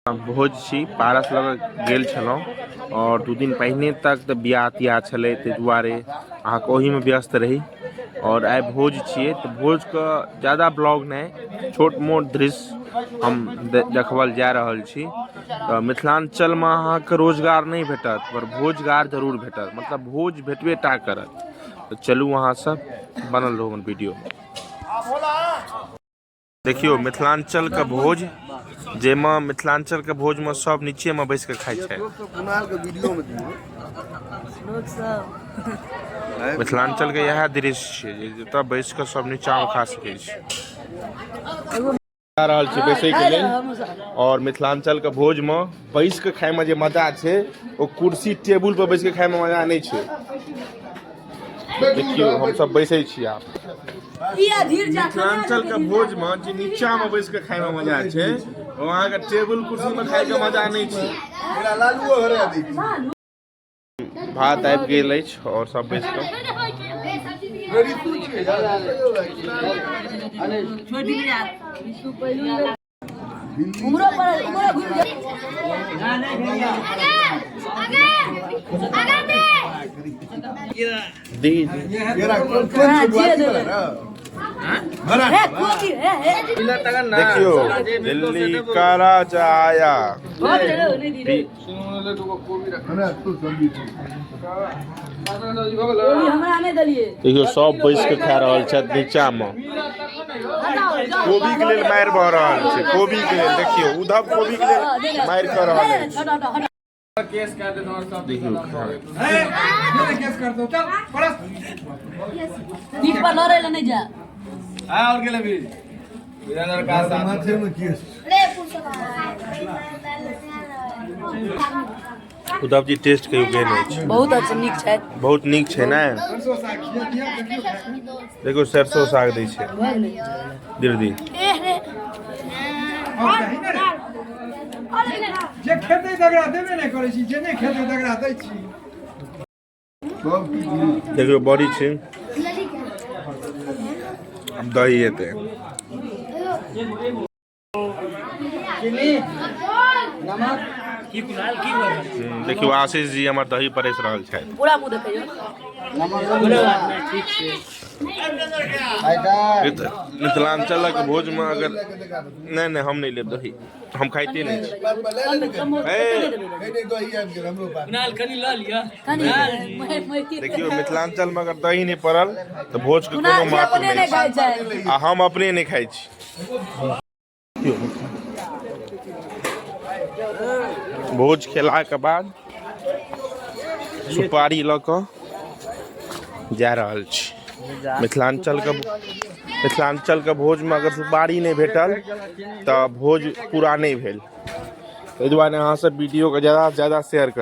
भोज छी पारस लग गेल छलहुँ और 2 दिन पहिने तक तऽ बियाह तियाह छलै ताहि दुआरे अहाँके ओहिमे व्यस्त रही और आइ भोज छियै तऽ भोजके ज़्यादा ब्लॉग नहि छोट मोट दृश्य हम देखबल जा रहल छी। तऽ मिथिलांचलमे अहाँके रोजगार नहीं भेटत पर भोजगार जरूर भेटत, मतलब भोज भेटबे टा करत। तो चलू अहाँ सब बनल रहू हमर वीडियो। देखियो मिथिलांचल के भोज जेमा मिथिलांचल के भोज में सब नीचे में बैस के खाइ छै। मिथिलांचल के यह दृश्य छै जतऽ बैस के सब नीचा में खा सकै छै। आ रहल छै बैसै के लेल और मिथिलांचल के भोज में बैस के खाय में जे मजा छै ओ कुर्सी टेबुल पर बैस के खाय में मजा नहीं छै। देखियो हम सब बैसै छी आब। मिथिलांचल के भोज में जे नीचा में बैस के खाय में मजा छै वहाँ के टेबुल कुर्सी में खाय के मजा नहीं छै। भात आबि गेल अछि और सब बैस के देखियो दिल्ली का राजा आया। देखियो सब बैस के खा रहल छै नीचा में। कोबी के लेल मारि भऽ रहल छै, कोबी के लेल देखियो उद्धव कोबी के लेल मारि कऽ रहल अछि। केस कर दे और सब देखियो केस कर दो चल परस नीट पर लड़े ले नहीं जा। हां और गेले भी वीरेंद्र का साथ माथे में केस ले उद्धव जी टेस्ट कहियो केहन अछि? बहुत अच्छा नीक छै, बहुत नीक छै ने। देखो सरसों साग दै छै दीदी। जे खेते तकरा देबे नहीं करै छी, जे नहीं खेते तकरा दै छी। देखियो बड़ी छै दही हेतै नमक की कुनाल की होय। देखियो आशीष जी हमर दही परस रहल छै। पूरा मुंह देखियो ठीक छै। मिथिलांचलक भोज में अगर नहीं हम नहीं लेब दही, हम खाइते नहीं छी। देखियो मिथिलांचल में अगर दही नहीं पड़ल तो भोज के कोनो महत्व नहीं छै आ हम अपने नहीं खाइ छी। भोज खेला के बाद सुपारी लऽ कऽ जा रहल छी। मिथिलांचल के भोज में अगर सुपारी नहीं भेटल तो भोज पूरा नहीं भेल। ताहि दुआरे अहाँ सब वीडियो के ज़्यादा से ज़्यादा शेयर कर।